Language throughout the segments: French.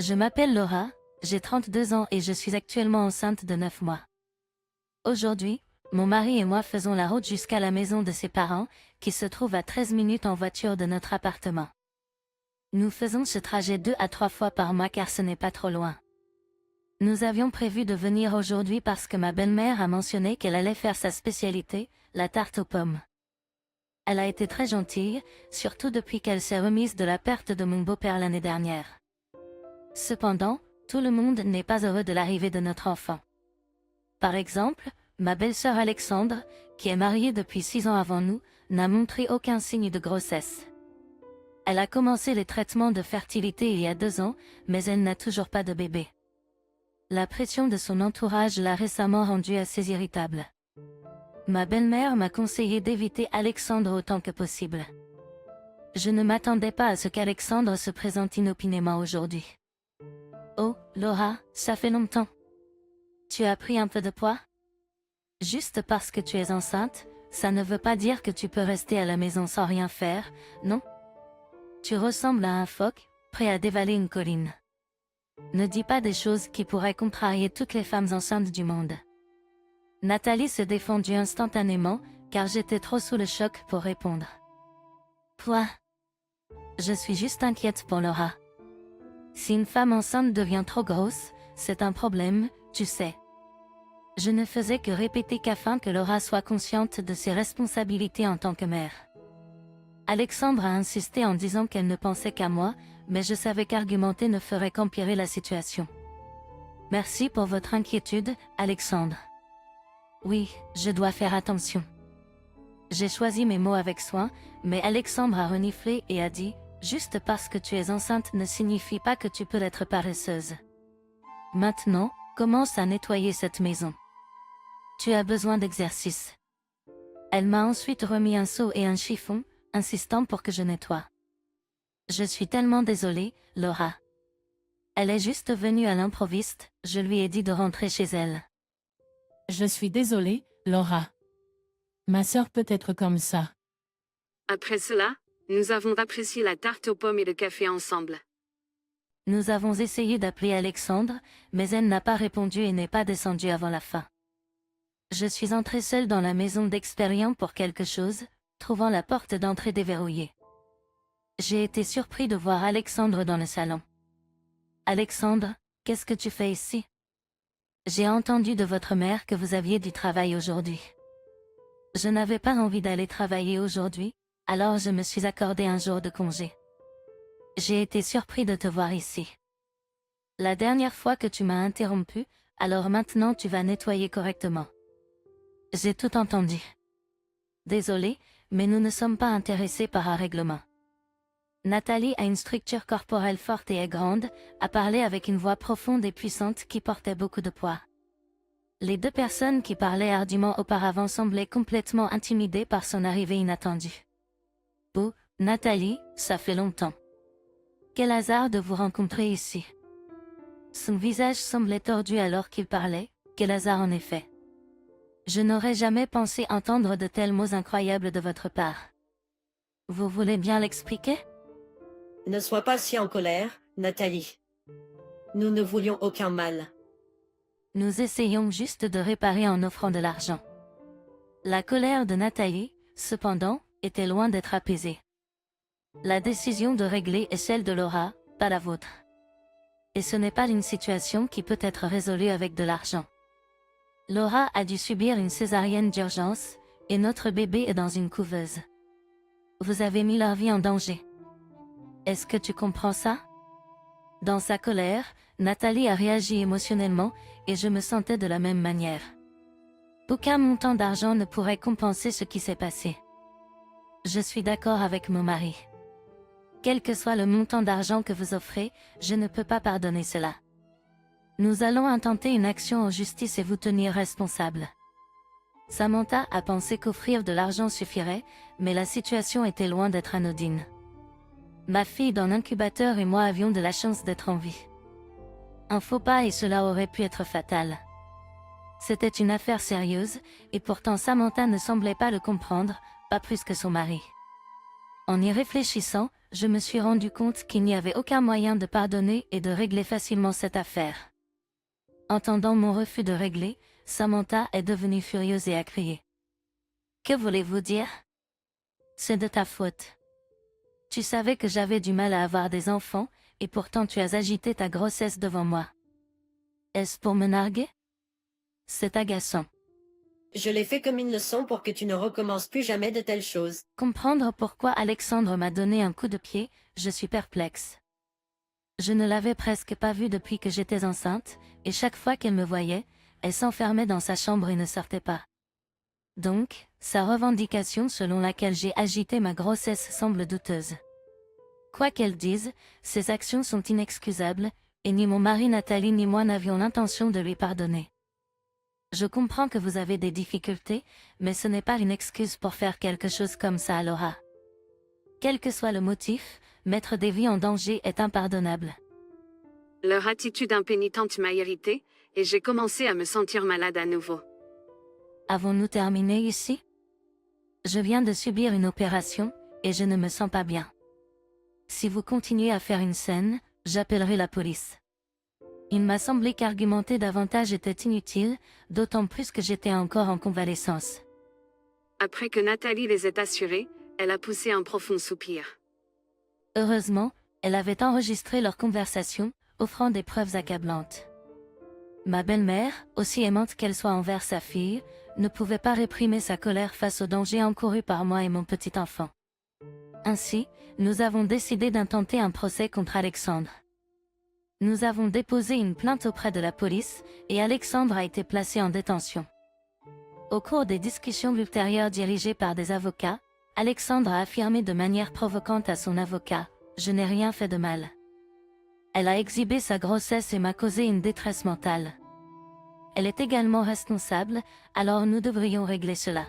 Je m'appelle Laura, j'ai 32 ans et je suis actuellement enceinte de 9 mois. Aujourd'hui, mon mari et moi faisons la route jusqu'à la maison de ses parents, qui se trouve à 13 minutes en voiture de notre appartement. Nous faisons ce trajet 2 à 3 fois par mois car ce n'est pas trop loin. Nous avions prévu de venir aujourd'hui parce que ma belle-mère a mentionné qu'elle allait faire sa spécialité, la tarte aux pommes. Elle a été très gentille, surtout depuis qu'elle s'est remise de la perte de mon beau-père l'année dernière. Cependant, tout le monde n'est pas heureux de l'arrivée de notre enfant. Par exemple, ma belle-sœur Alexandre, qui est mariée depuis 6 ans avant nous, n'a montré aucun signe de grossesse. Elle a commencé les traitements de fertilité il y a 2 ans, mais elle n'a toujours pas de bébé. La pression de son entourage l'a récemment rendue assez irritable. Ma belle-mère m'a conseillé d'éviter Alexandre autant que possible. Je ne m'attendais pas à ce qu'Alexandre se présente inopinément aujourd'hui. Oh, Laura, ça fait longtemps. Tu as pris un peu de poids? Juste parce que tu es enceinte, ça ne veut pas dire que tu peux rester à la maison sans rien faire, non? Tu ressembles à un phoque, prêt à dévaler une colline. Ne dis pas des choses qui pourraient contrarier toutes les femmes enceintes du monde. Nathalie se défendit instantanément, car j'étais trop sous le choc pour répondre. Quoi? Je suis juste inquiète pour Laura. Si une femme enceinte devient trop grosse, c'est un problème, tu sais. Je ne faisais que répéter qu'afin que Laura soit consciente de ses responsabilités en tant que mère. Alexandre a insisté en disant qu'elle ne pensait qu'à moi, mais je savais qu'argumenter ne ferait qu'empirer la situation. Merci pour votre inquiétude, Alexandre. Oui, je dois faire attention. J'ai choisi mes mots avec soin, mais Alexandre a reniflé et a dit « Juste parce que tu es enceinte ne signifie pas que tu peux être paresseuse. Maintenant, commence à nettoyer cette maison. Tu as besoin d'exercice. » Elle m'a ensuite remis un seau et un chiffon, insistant pour que je nettoie. Je suis tellement désolée, Laura. Elle est juste venue à l'improviste, je lui ai dit de rentrer chez elle. Je suis désolée, Laura. Ma sœur peut être comme ça. Après cela, nous avons apprécié la tarte aux pommes et le café ensemble. Nous avons essayé d'appeler Alexandre, mais elle n'a pas répondu et n'est pas descendue avant la fin. Je suis entrée seule dans la maison d'Expérien pour quelque chose, trouvant la porte d'entrée déverrouillée. J'ai été surpris de voir Alexandre dans le salon. Alexandre, qu'est-ce que tu fais ici? J'ai entendu de votre mère que vous aviez du travail aujourd'hui. Je n'avais pas envie d'aller travailler aujourd'hui, alors je me suis accordé un jour de congé. J'ai été surpris de te voir ici. La dernière fois que tu m'as interrompu, alors maintenant tu vas nettoyer correctement. J'ai tout entendu. Désolé, mais nous ne sommes pas intéressés par un règlement. Nathalie a une structure corporelle forte et est grande, a parlé avec une voix profonde et puissante qui portait beaucoup de poids. Les 2 personnes qui parlaient hardiment auparavant semblaient complètement intimidées par son arrivée inattendue. Oh, Nathalie, ça fait longtemps. Quel hasard de vous rencontrer ici. Son visage semblait tordu alors qu'il parlait, quel hasard en effet. Je n'aurais jamais pensé entendre de tels mots incroyables de votre part. Vous voulez bien l'expliquer? Ne sois pas si en colère, Nathalie. Nous ne voulions aucun mal. Nous essayons juste de réparer en offrant de l'argent. La colère de Nathalie, cependant, était loin d'être apaisée. La décision de régler est celle de Laura, pas la vôtre. Et ce n'est pas une situation qui peut être résolue avec de l'argent. Laura a dû subir une césarienne d'urgence, et notre bébé est dans une couveuse. Vous avez mis leur vie en danger. Est-ce que tu comprends ça? Dans sa colère, Nathalie a réagi émotionnellement, et je me sentais de la même manière. Aucun montant d'argent ne pourrait compenser ce qui s'est passé. Je suis d'accord avec mon mari. Quel que soit le montant d'argent que vous offrez, je ne peux pas pardonner cela. Nous allons intenter une action en justice et vous tenir responsable. Samantha a pensé qu'offrir de l'argent suffirait, mais la situation était loin d'être anodine. Ma fille dans l'incubateur et moi avions de la chance d'être en vie. Un faux pas et cela aurait pu être fatal. C'était une affaire sérieuse, et pourtant Samantha ne semblait pas le comprendre, pas plus que son mari. En y réfléchissant, je me suis rendu compte qu'il n'y avait aucun moyen de pardonner et de régler facilement cette affaire. Entendant mon refus de régler, Samantha est devenue furieuse et a crié. Que voulez-vous dire? C'est de ta faute. Tu savais que j'avais du mal à avoir des enfants, et pourtant tu as agité ta grossesse devant moi. Est-ce pour me narguer? C'est agaçant. Je l'ai fait comme une leçon pour que tu ne recommences plus jamais de telles choses. Comprendre pourquoi Alexandre m'a donné un coup de pied, je suis perplexe. Je ne l'avais presque pas vue depuis que j'étais enceinte, et chaque fois qu'elle me voyait, elle s'enfermait dans sa chambre et ne sortait pas. Donc, sa revendication selon laquelle j'ai agité ma grossesse semble douteuse. Quoi qu'elle dise, ses actions sont inexcusables, et ni mon mari Nathalie ni moi n'avions l'intention de lui pardonner. Je comprends que vous avez des difficultés, mais ce n'est pas une excuse pour faire quelque chose comme ça à Laura. Quel que soit le motif, mettre des vies en danger est impardonnable. Leur attitude impénitente m'a irritée, et j'ai commencé à me sentir malade à nouveau. Avons-nous terminé ici? Je viens de subir une opération, et je ne me sens pas bien. Si vous continuez à faire une scène, j'appellerai la police. Il m'a semblé qu'argumenter davantage était inutile, d'autant plus que j'étais encore en convalescence. Après que Nathalie les ait assurés, elle a poussé un profond soupir. Heureusement, elle avait enregistré leur conversation, offrant des preuves accablantes. Ma belle-mère, aussi aimante qu'elle soit envers sa fille, ne pouvait pas réprimer sa colère face au danger encouru par moi et mon petit enfant. Ainsi, nous avons décidé d'intenter un procès contre Alexandre. Nous avons déposé une plainte auprès de la police, et Alexandre a été placé en détention. Au cours des discussions ultérieures dirigées par des avocats, Alexandre a affirmé de manière provocante à son avocat, « Je n'ai rien fait de mal. » Elle a exhibé sa grossesse et m'a causé une détresse mentale. Elle est également responsable, alors nous devrions régler cela.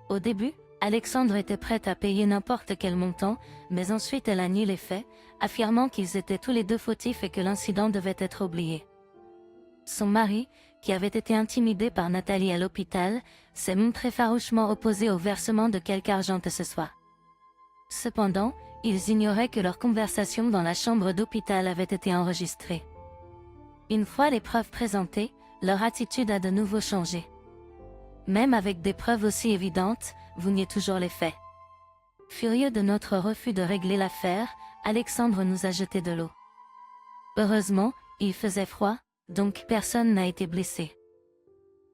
Au début, Alexandre était prête à payer n'importe quel montant, mais ensuite elle a nié les faits, affirmant qu'ils étaient tous les deux fautifs et que l'incident devait être oublié. Son mari, qui avait été intimidé par Nathalie à l'hôpital, s'est montré farouchement opposé au versement de quelque argent que ce soit. Cependant, ils ignoraient que leur conversation dans la chambre d'hôpital avait été enregistrée. Une fois les preuves présentées, leur attitude a de nouveau changé. Même avec des preuves aussi évidentes, vous niez toujours les faits. Furieux de notre refus de régler l'affaire, Alexandre nous a jeté de l'eau. Heureusement, il faisait froid, donc personne n'a été blessé.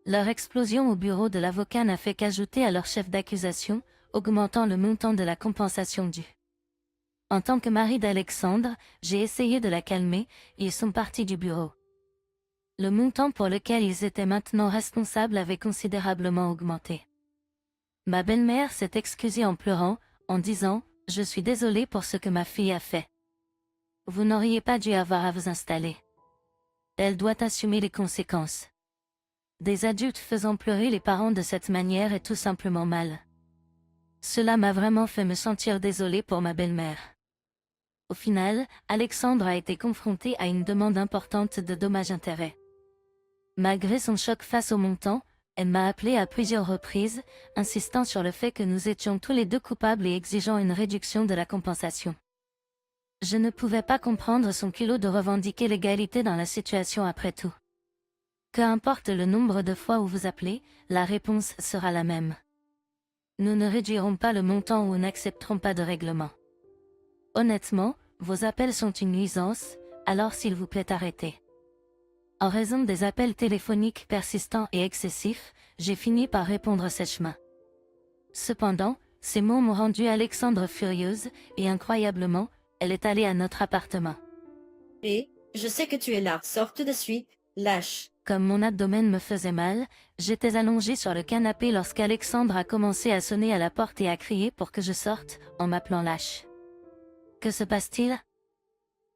Leur explosion au bureau de l'avocat n'a fait qu'ajouter à leur chef d'accusation, augmentant le montant de la compensation due. En tant que mari d'Alexandre, j'ai essayé de la calmer, ils sont partis du bureau. Le montant pour lequel ils étaient maintenant responsables avait considérablement augmenté. Ma belle-mère s'est excusée en pleurant, en disant « Je suis désolée pour ce que ma fille a fait. Vous n'auriez pas dû avoir à vous installer. Elle doit assumer les conséquences. » Des adultes faisant pleurer les parents de cette manière est tout simplement mal. Cela m'a vraiment fait me sentir désolée pour ma belle-mère. Au final, Alexandre a été confronté à une demande importante de dommages-intérêts. Malgré son choc face au montant, elle m'a appelé à plusieurs reprises, insistant sur le fait que nous étions tous les deux coupables et exigeant une réduction de la compensation. Je ne pouvais pas comprendre son culot de revendiquer l'égalité dans la situation après tout. Peu importe le nombre de fois où vous appelez, la réponse sera la même. Nous ne réduirons pas le montant ou n'accepterons pas de règlement. Honnêtement, vos appels sont une nuisance, alors s'il vous plaît arrêtez. En raison des appels téléphoniques persistants et excessifs, j'ai fini par répondre sèchement. Cependant, ces mots m'ont rendu Alexandre furieuse, et incroyablement, elle est allée à notre appartement. Et, je sais que tu es là, sors tout de suite, lâche. Comme mon abdomen me faisait mal, j'étais allongée sur le canapé lorsqu'Alexandre a commencé à sonner à la porte et à crier pour que je sorte, en m'appelant lâche. Que se passe-t-il?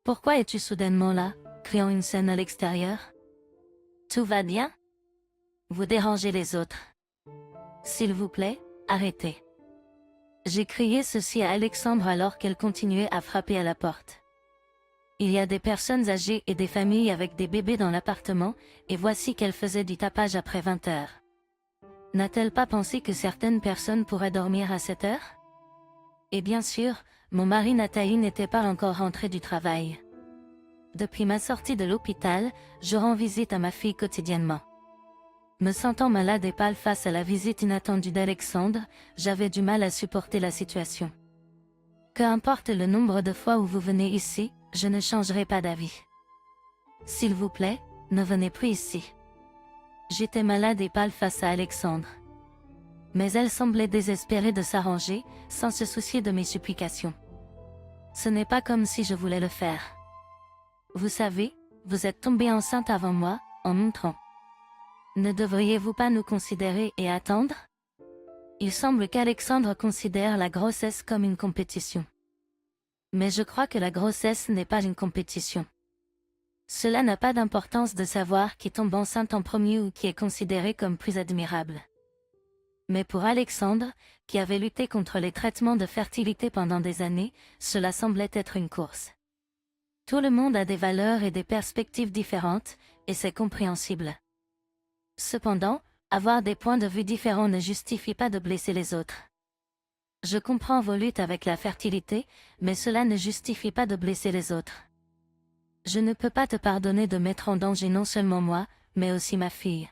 Pourquoi es-tu soudainement là, criant une scène à l'extérieur? Tout va bien? Vous dérangez les autres. S'il vous plaît, arrêtez. J'ai crié ceci à Alexandre alors qu'elle continuait à frapper à la porte. Il y a des personnes âgées et des familles avec des bébés dans l'appartement, et voici qu'elle faisait du tapage après 20 heures. N'a-t-elle pas pensé que certaines personnes pourraient dormir à cette heure? Et bien sûr, mon mari Nathalie n'était pas encore rentré du travail. Depuis ma sortie de l'hôpital, je rends visite à ma fille quotidiennement. Me sentant malade et pâle face à la visite inattendue d'Alexandre, j'avais du mal à supporter la situation. Peu importe le nombre de fois où vous venez ici, je ne changerai pas d'avis. S'il vous plaît, ne venez plus ici. J'étais malade et pâle face à Alexandre. Mais elle semblait désespérée de s'arranger, sans se soucier de mes supplications. Ce n'est pas comme si je voulais le faire. Vous savez, vous êtes tombée enceinte avant moi, en montrant. Ne devriez-vous pas nous considérer et attendre? Il semble qu'Alexandre considère la grossesse comme une compétition. Mais je crois que la grossesse n'est pas une compétition. Cela n'a pas d'importance de savoir qui tombe enceinte en premier ou qui est considéré comme plus admirable. Mais pour Alexandre, qui avait lutté contre les traitements de fertilité pendant des années, cela semblait être une course. Tout le monde a des valeurs et des perspectives différentes, et c'est compréhensible. Cependant, avoir des points de vue différents ne justifie pas de blesser les autres. Je comprends vos luttes avec la fertilité, mais cela ne justifie pas de blesser les autres. Je ne peux pas te pardonner de mettre en danger non seulement moi, mais aussi ma fille.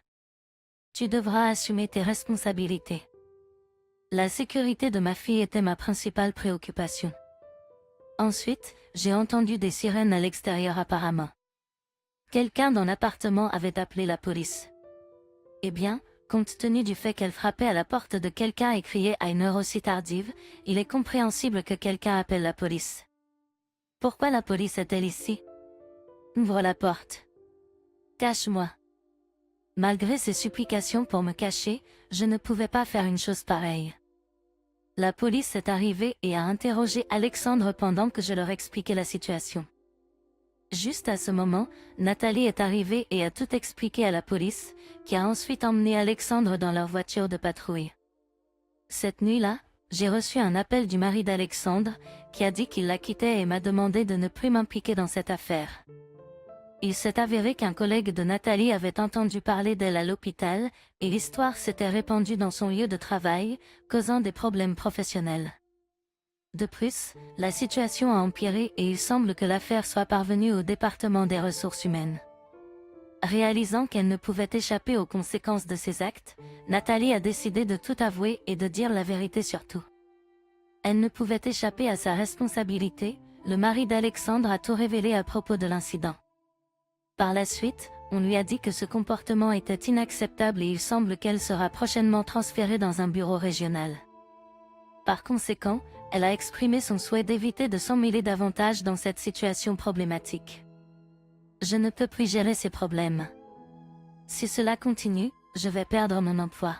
Tu devras assumer tes responsabilités. La sécurité de ma fille était ma principale préoccupation. Ensuite, j'ai entendu des sirènes à l'extérieur apparemment. Quelqu'un dans l'appartement avait appelé la police. Eh bien, compte tenu du fait qu'elle frappait à la porte de quelqu'un et criait à une heure aussi tardive, il est compréhensible que quelqu'un appelle la police. Pourquoi la police est-elle ici? Ouvre la porte. Cache-moi. Malgré ses supplications pour me cacher, je ne pouvais pas faire une chose pareille. La police est arrivée et a interrogé Alexandre pendant que je leur expliquais la situation. Juste à ce moment, Nathalie est arrivée et a tout expliqué à la police, qui a ensuite emmené Alexandre dans leur voiture de patrouille. Cette nuit-là, j'ai reçu un appel du mari d'Alexandre, qui a dit qu'il la quittait et m'a demandé de ne plus m'impliquer dans cette affaire. Il s'est avéré qu'un collègue de Nathalie avait entendu parler d'elle à l'hôpital, et l'histoire s'était répandue dans son lieu de travail, causant des problèmes professionnels. De plus, la situation a empiré et il semble que l'affaire soit parvenue au département des ressources humaines. Réalisant qu'elle ne pouvait échapper aux conséquences de ses actes, Nathalie a décidé de tout avouer et de dire la vérité sur tout. Elle ne pouvait échapper à sa responsabilité, le mari d'Alexandre a tout révélé à propos de l'incident. Par la suite, on lui a dit que ce comportement était inacceptable et il semble qu'elle sera prochainement transférée dans un bureau régional. Par conséquent, elle a exprimé son souhait d'éviter de s'emmêler davantage dans cette situation problématique. Je ne peux plus gérer ces problèmes. Si cela continue, je vais perdre mon emploi.